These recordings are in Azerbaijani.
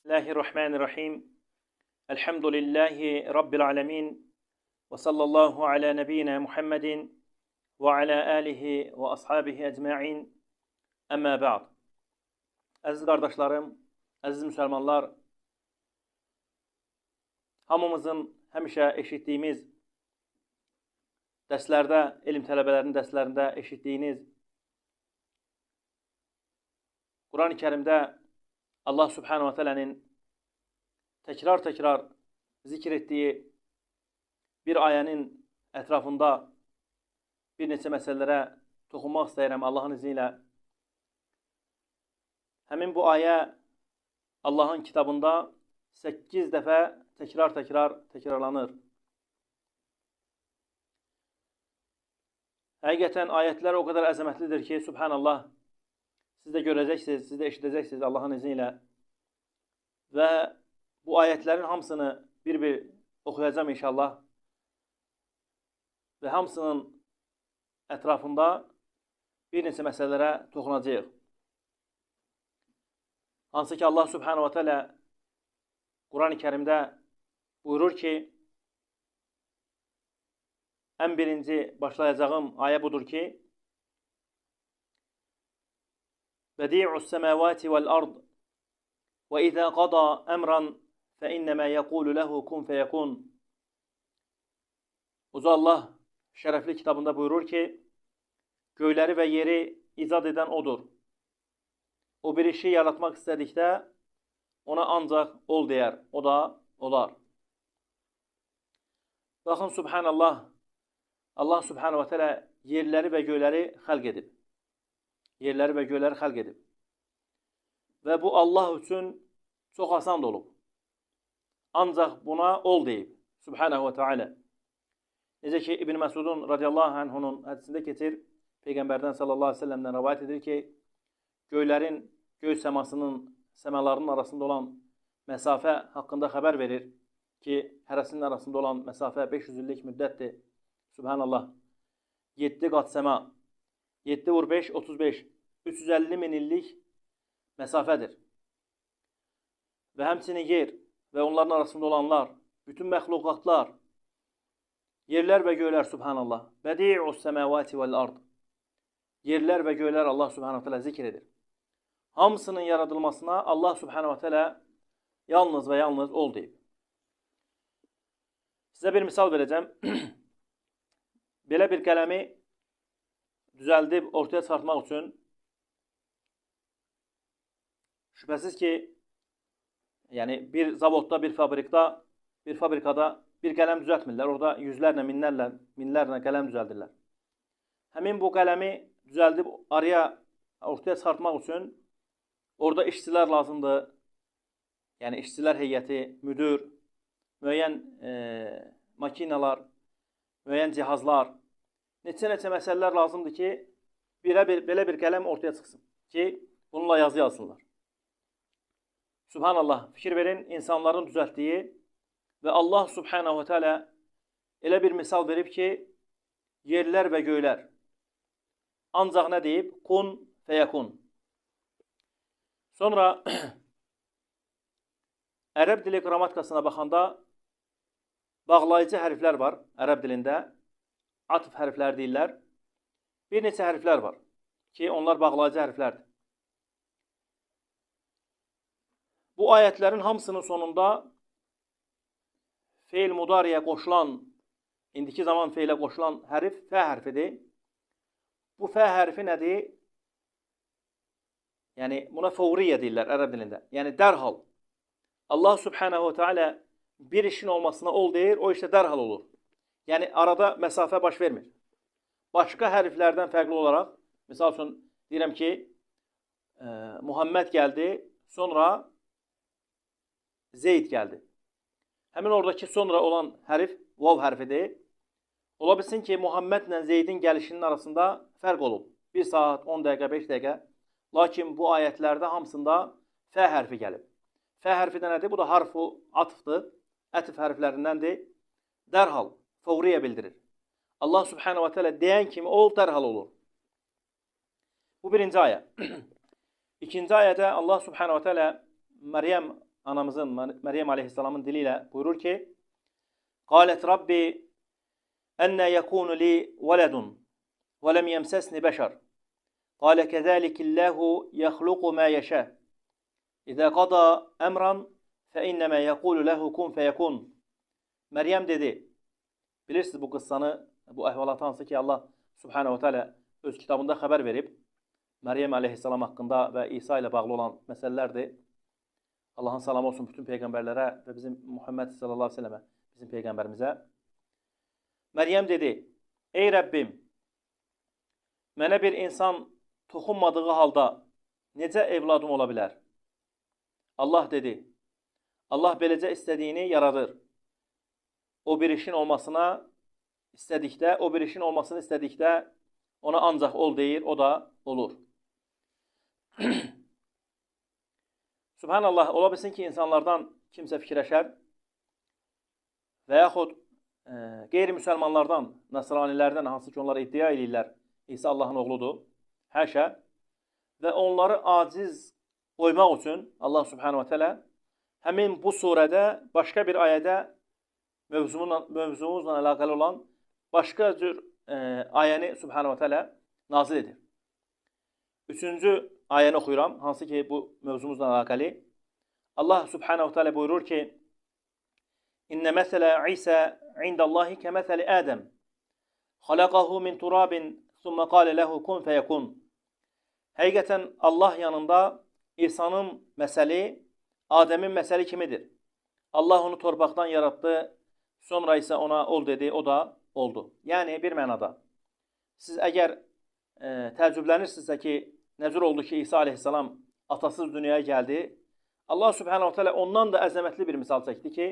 Bismillahirrahmanirrahim. Elhamdülillahi Rabbil alemin. Ve sallallahu ala nebiyyina Muhammedin ve ala alihi ve ashabihi ecma'in. Əmmə ba'd. Əziz qardaşlarım, əziz müsəlmanlar, hamımızın həmişə eşitdiyimiz dərslərdə, elm tələbələrinin dərslərində eşitdiyiniz Quran-ı Kərimdə Allah Subhanahu wa Ta'ala'nın təkrar zikr etdiyi bir ayənin ətrafında bir neçə məsələlərə toxunmaq istəyirəm Allahın izni ilə. Həmin bu ayə Allahın kitabında 8 dəfə təkrarlanır. Həqiqətən ayətlər o qədər əzəmətlidir ki, Subhanallah, siz də görəcəksiniz, siz də eşidəcəksiniz Allahın izni ilə. Və bu ayətlərin hamısını bir-bir oxuyacağım inşallah. Və hamısının ətrafında bir neçə məsələlərə toxunacağıq. Hansı ki, Allah Subhanahu wa Ta'ala Quran-ı Kərimdə buyurur ki, ən birinci başlayacağım ayə budur ki, Bədi'us səməvati vəl-ard və izə qada əmran fəinnəmə yəqulu ləhu kun fəyəkun. Uca Allah şərəfli kitabında buyurur ki, göyləri və yeri icad edən odur. O bir işi yaratmaq istədikdə ona ancaq ol deyər, o da olar. Baxın, Subhanallah, Allah Subhanahu wa Ta'ala yerləri və göyləri xəlq edib. Yerləri və göyləri xəlq edib. Və bu Allah üçün çox asan olub. Ancaq buna ol deyib. Subhanahu wa Ta'ala. Necə ki, İbn Məsudun radiyallahu anhunun hədisində keçir, Peyğəmbərdən sallallahu aleyhi ve sellemdən rivayət edir ki, göylərin, göy səmalarının arasında olan məsafə haqqında xəbər verir ki, hərəsinin arasında olan məsafə 500 illik müddətdir. Subhanallah. 7 qat səma. 7 vur 5, 35. 350 min illik məsafədir. Və həmçinin yer və onların arasında olanlar, bütün məxluqatlar, yerlər və göylər, Subhanallah. Bədi'us səməvati vəl-ard. Yerlər və göylər Allah Subhanahu wa Ta'ala zikr edir. Hamısının yaradılmasına Allah Subhanahu wa Ta'ala yalnız və yalnız ol deyib. Sizə bir misal verəcəm. Belə bir qələmi düzəldib ortaya çıxartmaq üçün şübhəsiz ki, yəni bir zavodda, bir fabrikada bir qələm düzəltmirlər. Orada yüzlərlə, minlərlə qələm düzəldirlər. Həmin bu qələmi düzəldib ortaya çıxartmaq üçün orada işçilər lazımdır. Yəni işçilər heyəti, müdür, müəyyən makinalar, müəyyən cihazlar, neçə məsələlər lazımdır ki, belə bir qələm ortaya çıxsın ki, bununla yazı yazsınlar. Subhanallah, fikir verin, insanların düzəltdiyi və Allah Subhanahu wa Ta'ala elə bir misal verib ki, yerlər və göylər ancaq nə deyib? Kun fəyəkun. Sonra ərəb dili qrammatikasına baxanda bağlayıcı hərflər var ərəb dilində. Atf hərfləri deyirlər. Bir neçə hərflər var ki, onlar bağlayıcı hərflərdir. Bu ayətlərin hamısının sonunda feil mudariyə qoşulan, indiki zaman feilə qoşulan hərf fə hərfidir. Bu fə hərfi nədir? Yəni, buna fəvriyyə deyirlər ərəb dilində. Yəni, dərhal. Allah Subhanahu wa Ta'ala bir işin olmasına ol deyir, o işdə dərhal olur. Yəni, arada məsafə baş vermir. Başqa hərflərdən fərqli olaraq, misal üçün, deyirəm ki, Muhammed gəldi, sonra Zeyd gəldi. Həmin oradakı sonra olan hərf, vav hərfidir. Ola bilsin ki, Muhammedlə Zeydin gəlişinin arasında fərq olub. 1 saat, 10 dəqiqə, 5 dəqiqə. Lakin bu ayətlərdə hamısında fə hərfi gəlib. Fə hərfi də nədir? Bu da harfu atıfdır. Ətif hərflərindəndir. Dərhal, fəvriyyə bildirir. Allah Subhanahu wa Ta'ala deyən kimi ol, dərhal olur. Bu birinci ayə. İkinci ayədə Allah Subhanahu wa Ta'ala Məryəm anamızın Meryem Aleyhisselam'ın diliyle buyurur ki: "Qalet Rabbi enne yekunu li veledun ve lem yemsesni beşer. Qale kezâlikillâhu yehluqu mâ yeşâ. İzâ qada emran fe innemâ yekûlu lehu kun feyekun." Meryem dedi. Bilirsiniz bu kıssanı, bu ehvalatı hansı ki Allah Subhanahu ve Teala öz kitabında haber verip Meryem Aleyhisselam hakkında ve İsa ile bağlı olan meselelerdi. Allah'ın selamı olsun bütün peygamberlere ve bizim Muhammed sallallahu aleyhi ve selleme, bizim peygamberimize. Meryem dedi: "Ey Rabbim, mənə bir insan toxunmadığı halda necə evladım ola bilər?" Allah dedi: "Allah beləcə istədiyini yaradır. O bir işin olmasını istədikdə ona ancaq ol deyir, o da olur." Subhanallah, ola bilsin ki insanlardan kimsə fikirləşər və yaxud qeyri-müsəlmanlardan, nəsranilərdən, hansı ki onlar iddia edirlər İsa Allahın oğludur, həşə, və onları aciz qoymaq üçün Allah Subhanahu wa Ta'ala həmin bu surədə başqa bir ayədə mövzumuzla əlaqəli olan başqa cür ayəni Subhanahu wa Ta'ala nazil edir. Üçüncü ayəni oxuyuram, hansı ki bu mövzumuzla əlaqəli. Allah Subhanahu wa Ta'ala buyurur ki: "İnne mesele İsa indallahi kemeseli Adem. Halaqahu min turabin, thumma qala lehu kun feyekun." Həqiqətən Allah yanında İsa'nın məsəli Adəmin məsəli kimidir. Allah onu torpaqdan yarattı, sonra isə ona ol dedi, o da oldu. Yəni bir mənada siz əgər təəccüblənirsinizsə ki, nə cür oldu ki İsa Aleyhisselam atasız dünyaya gəldi, Allah Subhanahu Teala ondan da əzəmətli bir misal çəkdi ki,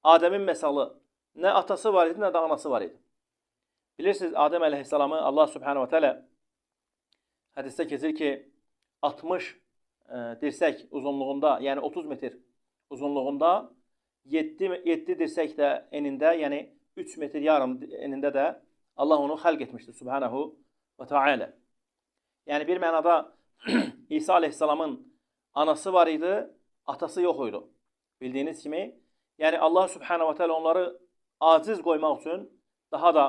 Adəmin məsalı nə atası var idi, nə də anası var idi. Bilirsiniz, Adəm Aleyhisselamı Allah Subhanahu Teala hədisdə keçir ki, 60 dirsək uzunluğunda, yəni 30 metr uzunluğunda, 7 dirsək də enində, yəni 3 metr yarım enində də Allah onu xəlq etmişdir Subhanahu və Teala. Yəni bir mənada İsa Aleyhisselamın anası var idi, atası yox idi. Bildiyiniz kimi, yəni Allah Subhanahu və Teala onları aciz qoymaq üçün daha da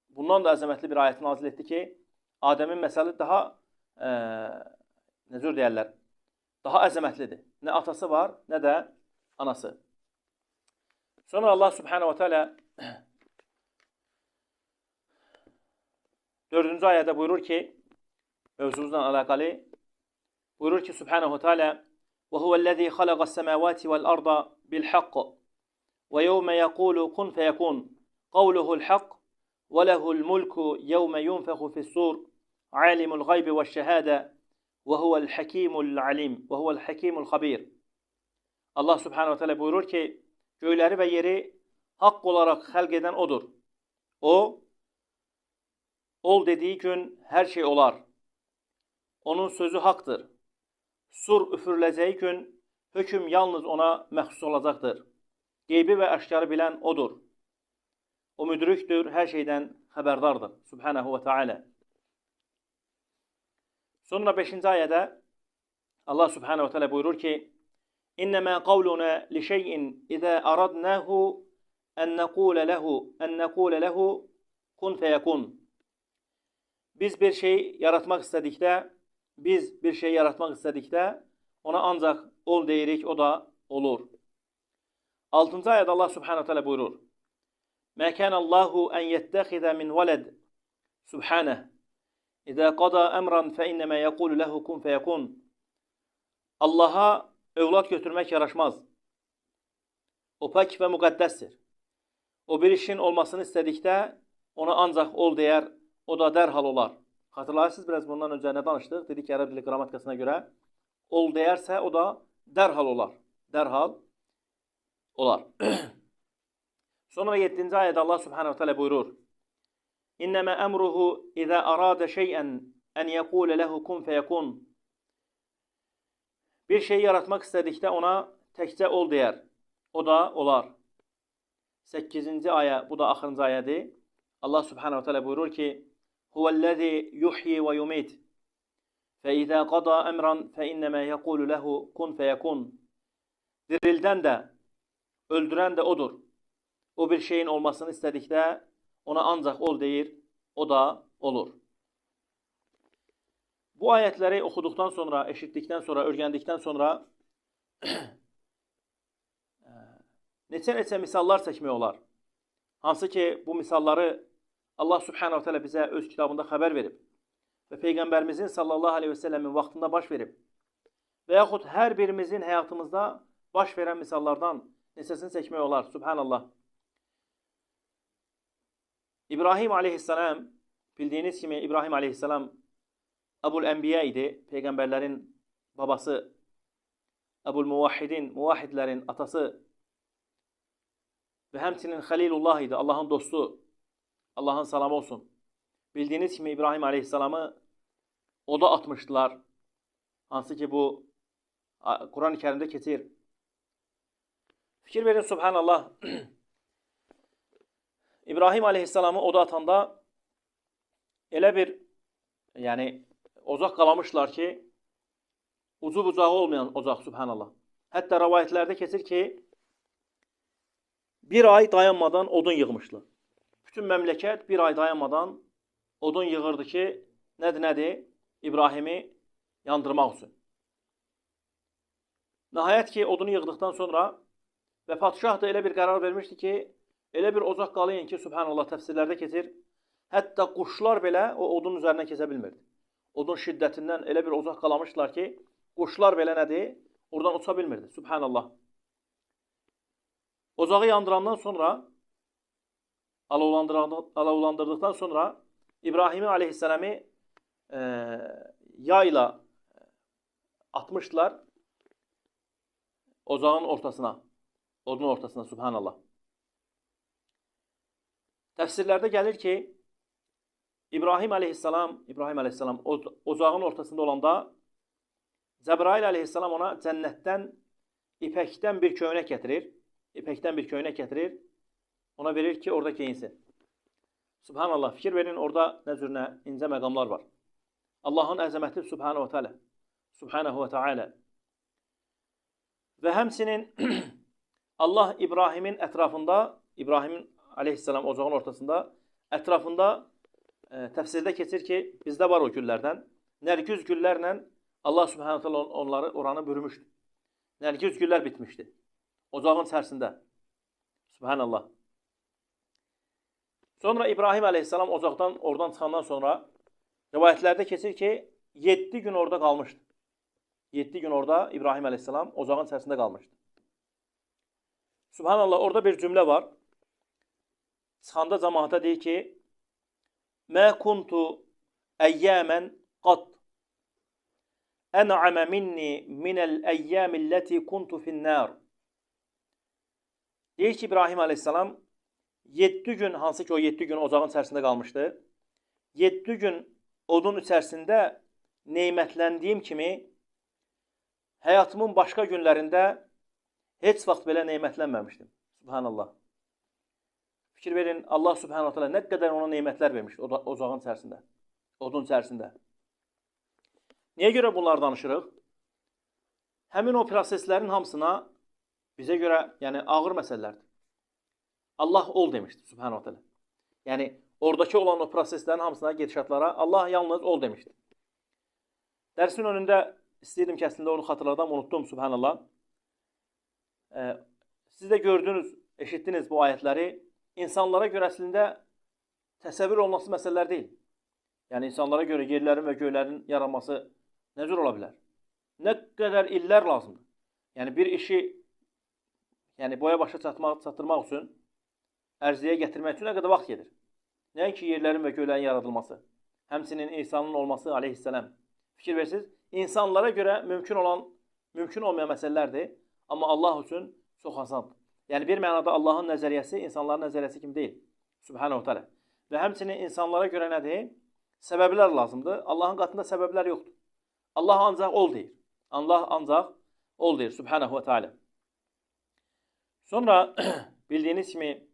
bundan da əzəmətli bir ayət nazil etdi ki, Adəmin məsəli daha necür deyərlər, daha əzəmətlidir. Nə atası var, nə də anası. Sonra Allah Subhanahu və Teala 4-cü ayədə buyurur ki, mövzumuzla əlaqəli, buyurur ki Subhanahu və Teala: "Və huvellezî xalaqas-semâvâti vel-arda bil-haqq ve yevme yekûlu kun feyekûn kavluhu'l-haqq ve lehu'l-mulku yevme yunfehu fi's-sûr âlimul gaybi veş-şehâde ve huvel-hakîmul-alîm ve huvel-hakîmul-habîr." Allah Subhanahu və Teala buyurur ki, göyləri və yeri haqq olaraq xəlq edən odur. O, ol dediyi gün hər şey olar. Onun sözü haqdır. Sur üfürüləcəyi gün hökm yalnız ona məxsus olacaqdır. Qeybi və əşkarı bilən odur. O müdrikdir, hər şeydən xəbərdardır. Subhanahu və Teala. Sonra 5-ci ayədə Allah Subhanahu və Teala buyurur ki: "İnnemâ qavluna li şey'in izâ aradnâhu en nekûle lehu kun feyekun." Biz bir şey yaratmaq istədikdə, ona ancaq ol deyirik, o da olur. 6-cı ayədə Allah Subhanahu Teala buyurur: "Mâ kânallâhu en yettehide min veled. Subhaneh. İzâ qada emran fe innemâ yekûlu lehu kun feyekun." Allah'a övlad götürmək yaraşmaz. O pək və müqəddəsdir. O bir işin olmasını istədikdə ona ancaq ol deyər, o da dərhal olar. Xatırlayırsınız, biraz bundan öncə nə danışdıq? Dedik ki, ərəb dili qrammatikasına görə ol deyərsə, o da dərhal olar. Dərhal olar. Sonra 7-ci ayədə Allah Subhanahu Teala buyurur: "İnnemâ emruhu izâ arâde şey'en en yekûle lehu kun feyekun." Bir şey yaratmaq istədikdə ona təkcə ol deyər, o da olar. 8-ci ayə, bu da axırıncı ayədir. Allah Subhanahu Teala buyurur ki: "Huvellezî yuhyi ve yumit. Fe izâ qada emran fe innemâ yekûlu lehu kun feyekun." dirildən də, öldürən də odur. O bir şeyin olmasını istədikdə ona ancaq ol deyir, o da olur. Bu ayətləri oxuduqdan sonra, eşitdikdən sonra, öyrəndikdən sonra neçə misallar çəkmək olar. Hansı ki, bu misalları Allah Subhanahu teala bizə öz kitabında xəbər verib və Peyğəmbərimizin sallallahu aleyhi və səlləmin vaxtında baş verib və yaxud hər birimizin həyatımızda baş verən misallardan neçəsini çəkmək olar. Subhanallah. İbrahim aleyhisselam, bildiyiniz kimi İbrahim aleyhisselam Əbul Ənbiya idi, Peyğəmbərlərin babası, Əbul Muvahhidin, muvahhidlərin atası və həmçinin Xəlilullah idi, Allahın dostu, Allahın salamı olsun. Bildiyiniz kimi İbrahim aleyhisselamı oda atmışdılar. Hansı ki bu Quran-ı Kərimdə keçir. Fikir verin, subhanallah. İbrahim aleyhisselamı oda atanda elə bir ocaq qalamışlar ki, ucu bucağı olmayan ocaq, subhanallah. Hətta rəvayətlərdə keçir ki, bir ay dayanmadan odun yığmışlar. Bütün məmləkət bir ay dayanmadan odun yığırdı ki, nədir? İbrahimi yandırmaq üçün. Nəhayət ki, odunu yığdıqdan sonra və padişah da elə bir qərar vermişdi ki, elə bir ocaq qalayın ki, subhanallah, təfsirlərdə keçir, hətta quşlar belə o odun üzərindən keçə bilmirdi. Odun şiddətindən elə bir ocaq qalamışlar ki, quşlar belə nədir? Oradan uça bilmirdi, subhanallah. Ocağı yandırandan sonra, alovlandırdıqdan sonra İbrahimi aleyhisselamı yayla atmışdılar ocağın ortasına, odun ortasına, subhanallah. Təfsirlərdə gəlir ki, İbrahim aleyhisselam ocağın ortasında olanda Cəbrail aleyhisselam ona cənnətdən ipəkdən bir köynək gətirir. Ona verir ki, orada geyinsin. Subhanallah, fikir verin, orada nə cür incə məqamlar var. Allahın əzəməti subhanahu və teala. Və həmsinin Allah İbrahimin ətrafında, İbrahimin aleyhisselam ocağın ortasında, ətrafında təfsirdə keçir ki, bizdə var o güllərdən. Nərgiz güllərlə Allah subhanahu teala onları oranı bürümüşdü. Nərgiz güllər bitmişdi. Ocağın içərisində. Subhanallah. Sonra İbrahim aleyhisselam ocaqdan oradan çıxandan sonra rivayətlərdə keçir ki, 7 gün orada qalmışdı. 7 gün orada İbrahim aleyhisselam ocağın içərisində qalmışdı. Subhanallah, orada bir cümlə var. Çıxanda cəmaata deyir ki, Mə kuntu əyyəmən qat ən'amə minni minəl əyyəmilləti kuntu finnər. Deyir ki, İbrahim aleyhisselam 7 gün, hansı ki o 7 gün ocağın içərisində qalmışdı, 7 gün odun içərisində neymətləndiğim kimi həyatımın başqa günlərində heç vaxt belə neymətlənməmişdim. Subhanallah. Fikir verin, Allah subhanahu teala nə qədər ona neymətlər vermişdi ocağın içərisində, odun içərisində. Niyə görə bunlar danışırıq? Həmin o proseslərin hamısına bizə görə ağır məsələlərdir. Allah ol demişdi subhanahu teala. Yəni oradakı olan o proseslərin hamısına, gedişatlara Allah yalnız ol demişdi. Dərsin önündə istəyirdim ki, əslində onu xatırladım, unuttum subhanallah. Siz də gördünüz, eşitdiniz bu ayətləri. İnsanlara görə əslində təsəvvür olması məsələlər deyil. Yəni insanlara görə yerlərin və göylərin yaranması nə cür ola bilər? Nə qədər illər lazımdır? Yəni bir işi boya başa çatdırmaq üçün, ərziyə gətirmək üçün nə qədər vaxt gedir? Nəinki yerlərin və göylərin yaradılması, həmçinin İsa'nın olması aleyhisselam. Fikir versiniz, insanlara görə mümkün olmayan məsələlərdir, amma Allah üçün çox asandır. Yəni bir mənada Allahın nəzəriyyəsi insanların nəzəriyyəsi kimi deyil. Subhanahu teala. Və həmçinin insanlara görə nədir? Səbəblər lazımdır. Allahın qatında səbəblər yoxdur. Allah ancaq ol deyir. Allah ancaq ol deyir. Subhanahu teala. Sonra bildiyiniz kimi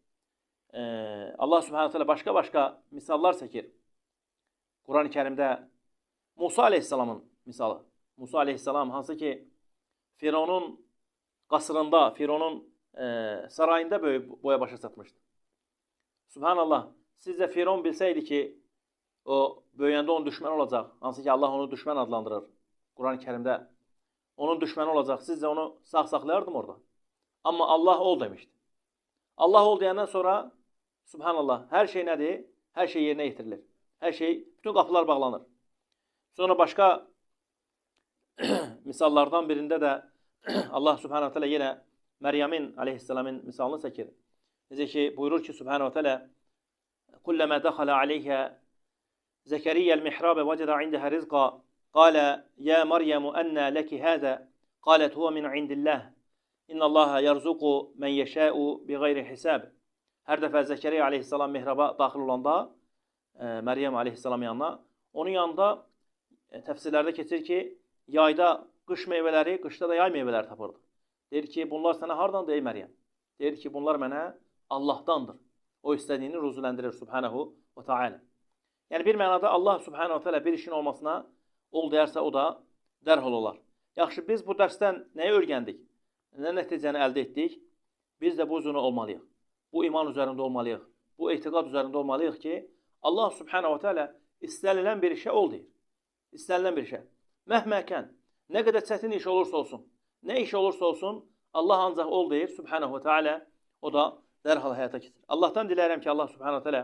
Allah subhanahu teala başqa misallar çəkir. Quran-ı Kərimdə Musa aleyhisselamın misalı. Musa aleyhisselam hansı ki Firavunun qasrında, Fironun sarayında boya başa çatmışdı. Subhanallah. Sizcə Firon bilsəydi ki, o böyüyəndə onun düşməni olacaq. Hansı ki Allah onu düşmən adlandırır. Quran-ı Kərimdə onun düşməni olacaq. Sizcə onu sağ saxlayardım orada. Amma Allah ol demişdi. Allah ol deyəndən sonra Subhanallah, hər şey nədir? Hər şey yerinə yetirilir. Hər şey, bütün qapılar bağlanır. Sonra başqa misallardan birində də Allah Subhanahu teala yenə Məryəmin aleyhisselamın misalını çəkir. Necə ki buyurur ki Subhanahu teala "Kullama dakhala alayha Zekeriya el-mihrab veceda indaha rizqa qala ya Meryem anna laki hada qalet huwa min indillah innallaha yerzuqu men yeşâ'u bighayri hisab." Hər dəfə Zekeriya aleyhisselam mihraba daxil olanda Məryəm aleyhisselam yanına, onun yanında təfsirlərdə keçir ki, yayda qış meyvələri, qışda da yay meyvələri tapırdı. Deyir ki, bunlar sənə hardan deyir Məryəm? Deyir ki, bunlar mənə Allahdandır. O istədiyini ruzuləndirir Subhanahu və Teala. Yəni bir mənada Allah Subhanahu və Teala bir işin olmasına ol deyərsə o da dərhal olar. Yaxşı, biz bu dərsdən nəyi öyrəndik? Nə nəticəni əldə etdik? Biz də bu üzrə olmalıyıq. Bu iman üzərində olmalıyıq. Bu etiqad üzərində olmalıyıq ki, Allah Subhanahu və Teala istənilən bir işə ol deyir. İstənilən bir işə. Məhməkən, nə qədər çətin iş olursa olsun, nə iş olursa olsun, Allah ancaq ol deyir Subhanahu və Teala, o da dərhal həyata keçir. Allahdan diləyirəm ki, Allah Subhanahu və Teala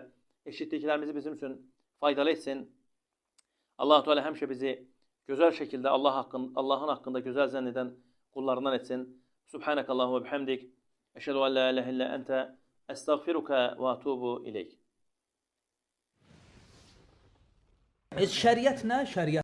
eşitdiklərimizi bizim üçün faydalı etsin. Allah Teala həmişə bizi gözəl şəkildə Allahın haqqında gözəl zənn edən qullarından etsin. Subhanakallahu və bihamdik. Əşhədu an la ilahe illə əntə əstəğfiruka və atubu ileyk. Şəriət nə? Şəriət